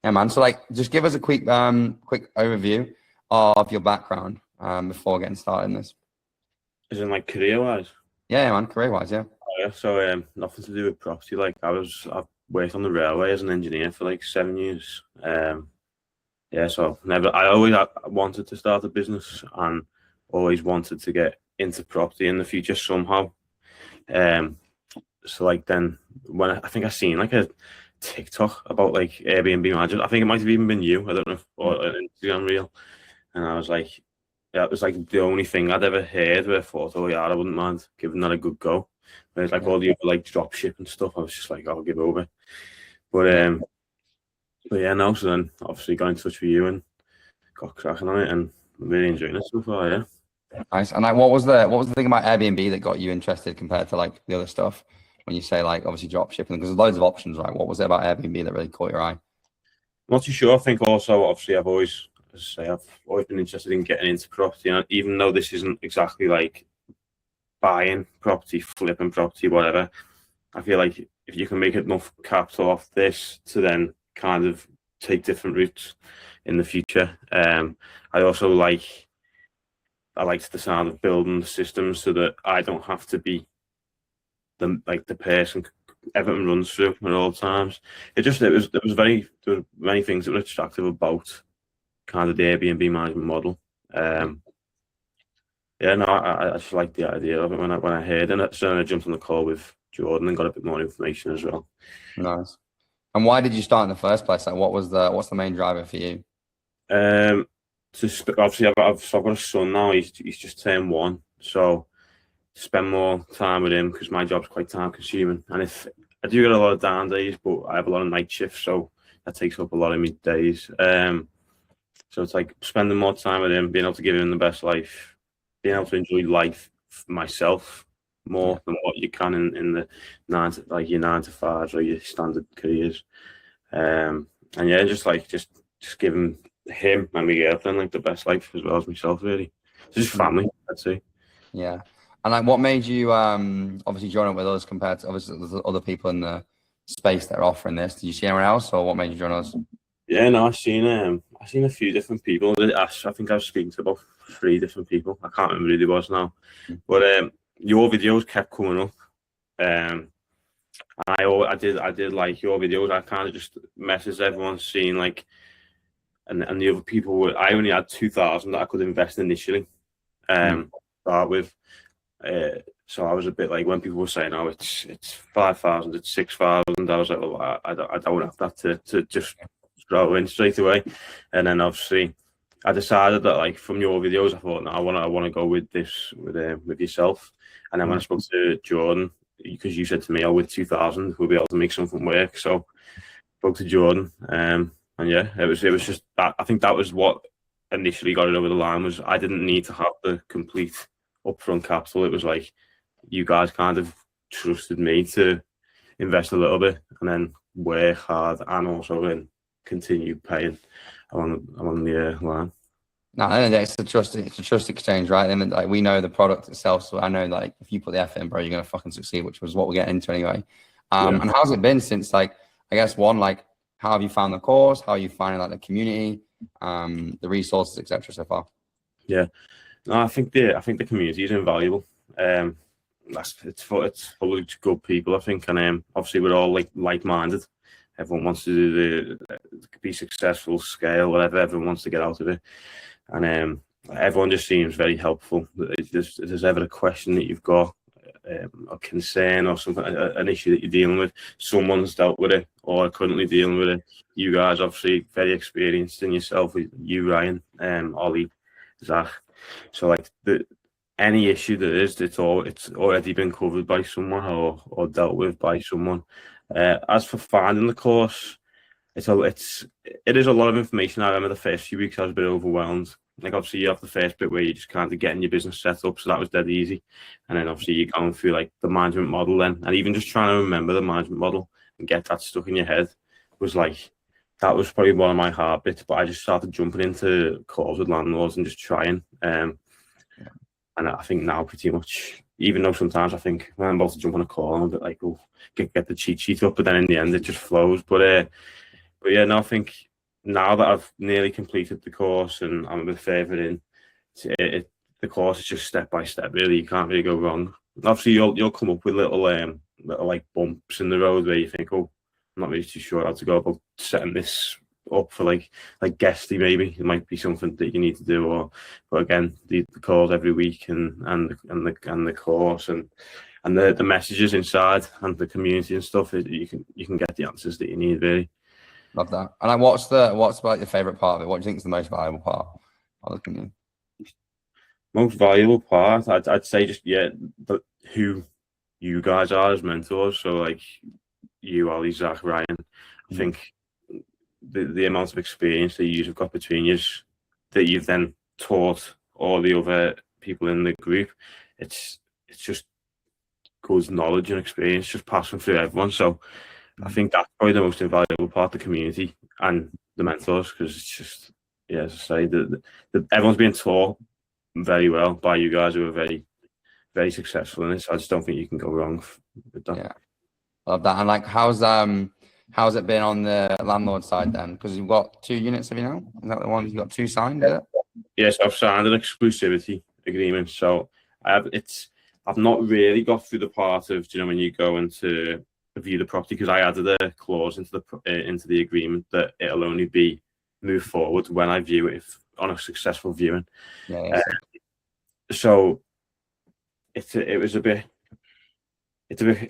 Yeah, man. So like, just give us a quick overview of your background before getting started in this. As in like career wise? Yeah, man. Career wise, yeah. Yeah, so nothing to do with property. Like I've worked on the railway as an engineer for like 7 years. Yeah, so I wanted to start a business and always wanted to get into property in the future somehow. Um, so like then when I think I seen like a TikTok about like Airbnb managers. I think it might have even been you. I don't know, or an Instagram reel. And I was like, yeah, it was like the only thing I'd ever heard where I thought, oh yeah, I wouldn't mind giving that a good go. Whereas like all the other like drop ship and stuff, I was just like, I'll give over. But yeah, no. So then obviously got in touch with you and got cracking on it, and I'm really enjoying it so far. Yeah. Nice. And like, what was the thing about Airbnb that got you interested compared to like the other stuff? When you say like obviously drop shipping, because there's loads of options, right? What was it about Airbnb that really caught your eye? I'm not too sure. I think also obviously I've always been interested in getting into property, and even though this isn't exactly like buying property, flipping property, whatever, I feel like if you can make enough capital off this to then kind of take different routes in the future. I also I liked the sound of building systems so that I don't have to be the person everything runs through at all times. There were many things that were attractive about kind of the Airbnb management model. Yeah, no, I just like the idea of it when I heard it. So I jumped on the call with Jordan and got a bit more information as well. Nice. And why did you start in the first place? Like, what's the main driver for you? Obviously, I've got a son now. He's just turned 1, so to spend more time with him because my job's quite time consuming. And if I do get a lot of down days, but I have a lot of night shifts, so that takes up a lot of my days. So it's like spending more time with him, being able to give him the best life, being able to enjoy life myself more than what you can in the your 9 to 5s or your standard careers. And yeah, just giving him and my girlfriend like the best life as well as myself, really. Just family, I'd say. Yeah. And like, what made you obviously join up with us compared to obviously there's other people in the space that are offering this? Did you see anyone else, or what made you join us? Yeah, no, I've seen a few different people. I think I was speaking to about 3 different people. I can't remember who they was now, but your videos kept coming up. I did like your videos. I kind of just messaged everyone, seeing like, and the other people. I only had 2,000 that I could invest initially. Start with. So I was a bit like when people were saying, "Oh, it's 5,000, it's 6,000." I was like, "Well, I don't have that to just throw in straight away." And then obviously, I decided that like from your videos, I thought, "No, I want to go with this with yourself." And then when I spoke to Jordan, because you said to me, "Oh, with 2,000, we'll be able to make something work." So I spoke to Jordan, and yeah, it was just that. I think that was what initially got it over the line. Was I didn't need to have the complete upfront capital. It was like you guys kind of trusted me to invest a little bit and then work hard and also then continue paying along the line. No, I think it's a trust exchange, right? And like we know the product itself, so I know like if you put the effort in, bro, you're gonna fucking succeed, which was what we're getting into anyway. And how's it been since like I guess like how have you found the course? How are you finding like the community, the resources, etc. so far? Yeah. No, I think the community is invaluable. It's full of good people, I think, and obviously we're all like-minded. Everyone wants to do be successful, scale, whatever. Everyone wants to get out of it, and everyone just seems very helpful. If there's ever a question that you've got, a concern or something, an issue that you're dealing with, someone's dealt with it or are currently dealing with it. You guys obviously very experienced in yourself. You, Ryan, Ollie, Zach. So like any issue there is, it's already been covered by someone or dealt with by someone. As for finding the course, it is a lot of information. I remember the first few weeks I was a bit overwhelmed. Like obviously you have the first bit where you just kind of getting your business set up, so that was dead easy. And then obviously you're going through like the management model then, and even just trying to remember the management model and get that stuck in your head was like, that was probably one of my hard bits. But I just started jumping into calls with landlords and just trying. And I think now pretty much, even though sometimes I think when I'm about to jump on a call, I'm a bit like, oh, get the cheat sheet up, but then in the end it just flows. But yeah, no, I think now that I've nearly completed the course and I'm a bit further in, the course is just step by step. Really, you can't really go wrong. Obviously, you'll come up with little like bumps in the road where you think, oh, I'm not really too sure how to go about setting this up for like guesty. Maybe it might be something that you need to do, but again, the calls every week and the course and the messages inside and the community and stuff. You can get the answers that you need, really. Love that. And like, what's about your favorite part of it? What do you think is the most valuable part of the community? Most valuable part, I'd say just who you guys are as mentors. So like you, Ollie, Zach, Ryan. I think the amount of experience that you've got between you that you've then taught all the other people in the group. It's just good knowledge and experience just passing through everyone. So I think that's probably the most invaluable part of the community and the mentors, because it's just, as I say, that everyone's being taught very well by you guys who are very, very successful in this. I just don't think you can go wrong with that. Yeah, love that. And like, how's it been on the landlord side then? Because you've got 2 units, have you now? Is that the one you've got 2 signed? Yes, I've signed an exclusivity agreement. So I've not really got through the part of, when you go into view the property, because I added a clause into the agreement that it'll only be moved forward when I view it on a successful viewing. So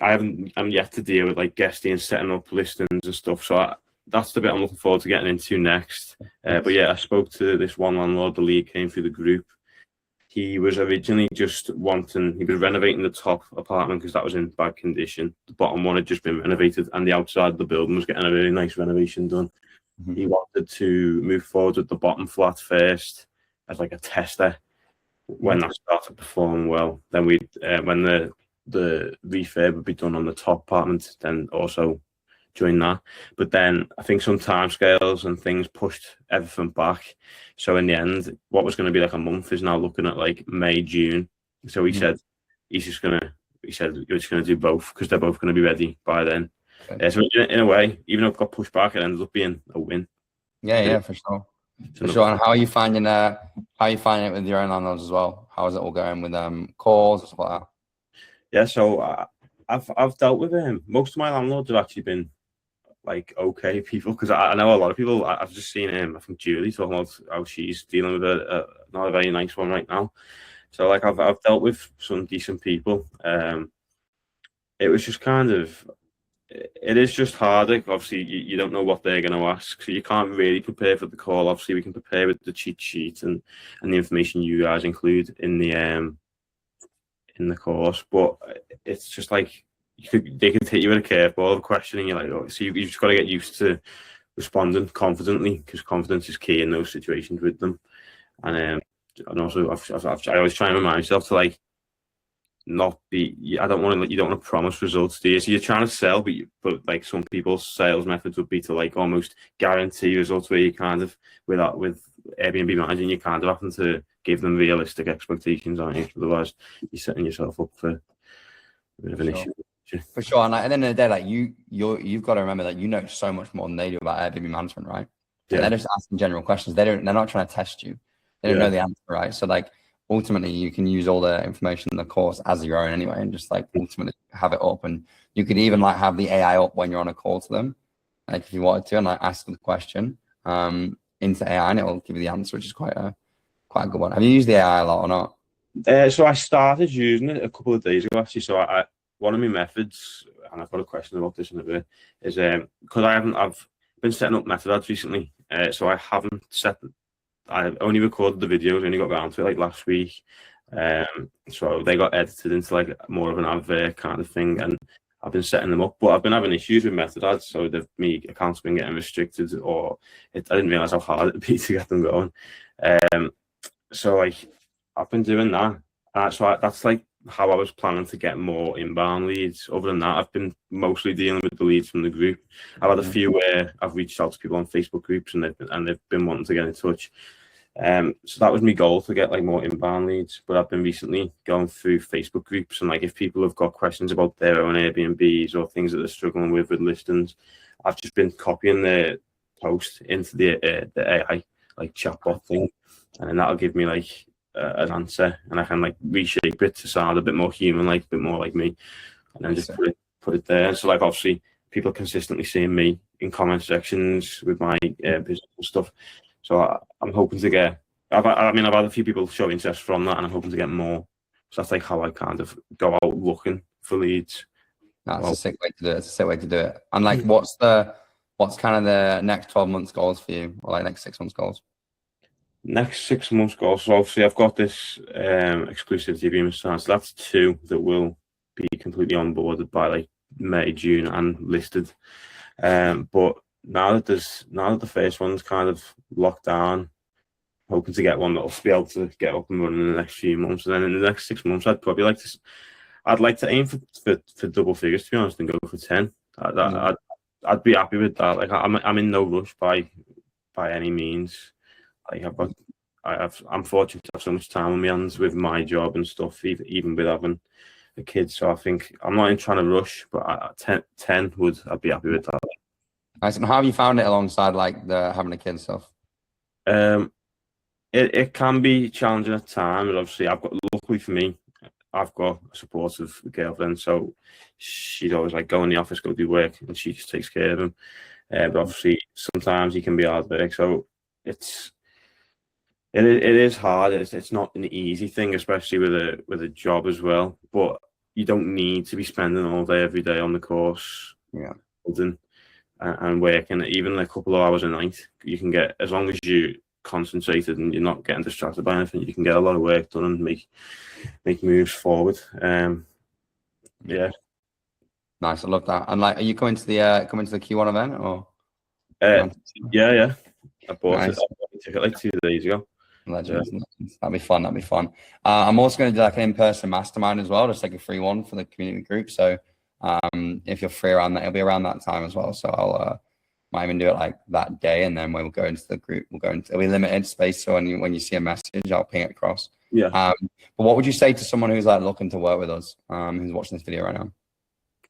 I'm yet to deal with like guesting and setting up listings and stuff. So that's the bit I'm looking forward to getting into next. But yeah, I spoke to this one landlord. The lead came through the group. He was originally he was renovating the top apartment because that was in bad condition. The bottom one had just been renovated and the outside of the building was getting a really nice renovation done. Mm-hmm. He wanted to move forward with the bottom flat first as like a tester. When that started performing well, then when the refurb would be done on the top apartment, then also join that. But then I think some timescales and things pushed everything back. So in the end, what was going to be like a month is now looking at like May, June. So he said you're just going to do both because they're both going to be ready by then. Okay. So in a way, even though it got pushed back, it ended up being a win. Yeah, for sure. For sure. And how are you finding it with your own landlords as well? How is it all going with calls and stuff like that? Yeah, so I've dealt with most of my landlords have actually been like okay people, because I know a lot of people. I've just seen I think Julie talking about how she's dealing with not a very nice one right now. So like I've dealt with some decent people. It was just kind of. It is just harder. Obviously, you don't know what they're going to ask, so you can't really prepare for the call. Obviously, we can prepare with the cheat sheet and the information you guys include in the course, but it's just like they could hit you with a curveball of a question, and you're like, oh, so you've just got to get used to responding confidently, because confidence is key in those situations with them. And also, I always try and remind myself to like. Not be. You don't want to promise results, do you? So you're trying to sell, but like some people's sales methods would be to like almost guarantee results, where you kind of with Airbnb managing, you kind of having to give them realistic expectations, aren't you? Otherwise, you're setting yourself up for a bit of an issue. For sure. And like, at the end of the day, like you've got to remember that you know so much more than they do about Airbnb management, right? Yeah. They're just asking general questions. They're not trying to test you. They don't know the answer, right? So like. Ultimately, you can use all the information in the course as your own anyway, and just like ultimately have it up. And you could even like have the AI up when you're on a call to them, like if you wanted to, and like ask the question into AI, and it will give you the answer, which is quite a good one. Have you used the AI a lot or not? So I started using it a couple of days ago actually. So I one of my methods, and I've got a question about this in a bit, is because I've been setting up method ads recently, so I haven't set. I only recorded the videos, only got around to it like last week. So they got edited into like more of an advert kind of thing, and I've been setting them up. But I've been having issues with method ads, so my accounts been getting restricted, or I didn't realize how hard it'd be to get them going. So like I've been doing that. So that's like how I was planning to get more inbound leads. Other than that, I've been mostly dealing with the leads from the group. I've had a few where I've reached out to people on Facebook groups, and they've been wanting to get in touch. So that was my goal, to get like more inbound leads. But I've been recently going through Facebook groups, and like if people have got questions about their own Airbnbs or things that they're struggling with listings, I've just been copying the post into the AI like chatbot thing, and then that'll give me like an answer, and I can like reshape it to sound a bit more human, like a bit more like me, and then just put it there. So like obviously people consistently seeing me in comment sections with my business and stuff. So I'm hoping to get. I've had a few people show interest from that, and I'm hoping to get more. So that's like how I kind of go out looking for leads. That's a sick way to do it. It's a sick way to do it. And like, what's kind of the next 12 months goals for you, or like next 6 months goals? Next 6 months goals. So obviously I've got this exclusivity agreement signed. So that's 2 that will be completely onboarded by like May, June and listed. But now that the first one's kind of locked down, hoping to get one that'll be able to get up and running in the next few months. And then in the next 6 months, I'd like to aim for double figures, to be honest, and go for 10. I'd be happy with that. Like I'm in no rush by any means. Like I'm fortunate to have so much time on my hands with my job and stuff, even with having a kid. So I think I'm not trying to rush, but 10 I'd be happy with that. Nice. And how have you found it alongside like the having a kid stuff? It can be challenging at times. Obviously, luckily for me, I've got a supportive girlfriend, so she'd always like go in the office, go do work, and she just takes care of him. But obviously, sometimes he can be hard work, so it is hard. It's not an easy thing, especially with a job as well. But you don't need to be spending all day every day on the course, and working even a couple of hours a night. You can get, as long as you concentrated and you're not getting distracted by anything, you can get a lot of work done and make moves forward. Yeah. Nice, I love that. And like, are you coming to the Q1 event or? Yeah. I bought a ticket like 2 days ago. Legends. That'd be fun. I'm also going to do like an in-person mastermind as well, just like a free one for the community group. So if you're free around that, it'll be around that time as well. So I'll might even do it like that day, and then when we'll go into the group, it'll be limited space. So when you see a message, I'll ping it across. Yeah. But what would you say to someone who's like looking to work with us, who's watching this video right now?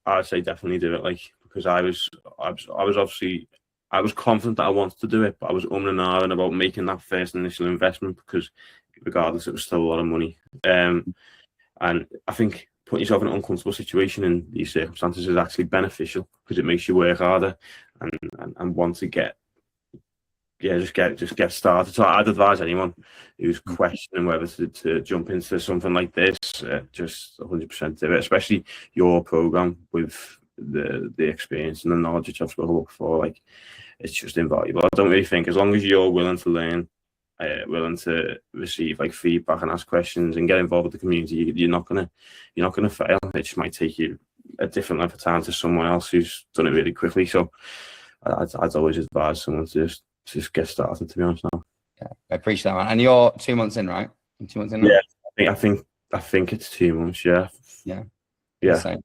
I'd say definitely do it, like, because I was obviously, I was confident that I wanted to do it, but I was and ahhing about making that first initial investment, because regardless, it was still a lot of money. And I think putting yourself in an uncomfortable situation in these circumstances is actually beneficial, because it makes you work harder and want to get started. So I'd advise anyone who's questioning whether to jump into something like this, just 100% do it, especially your program with the experience and the knowledge that I've spoken about before. Like, it's just invaluable. I don't really think, as long as you're willing to learn, willing to receive like feedback and ask questions and get involved with the community, you're not gonna fail. It just might take you a different length of time to someone else who's done it really quickly. So I'd always advise someone to just get started, to be honest now. Yeah, I appreciate that, man. And you're 2 months in, right? 2 months in now? Yeah, I think it's 2 months, yeah. Same.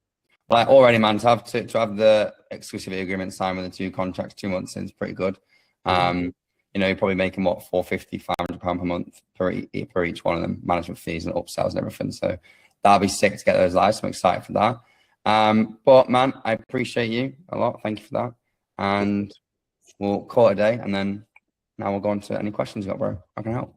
Like, already, man, to have the exclusivity agreement signed with the 2 contracts 2 months in is pretty good. You're probably making what, £450, £500 per month per each one of them, management fees and upsells and everything. So that'll be sick to get those live. So I'm excited for that. But man, I appreciate you a lot. Thank you for that. And we'll call it a day. And then now we'll go on to any questions you got, bro. I can help.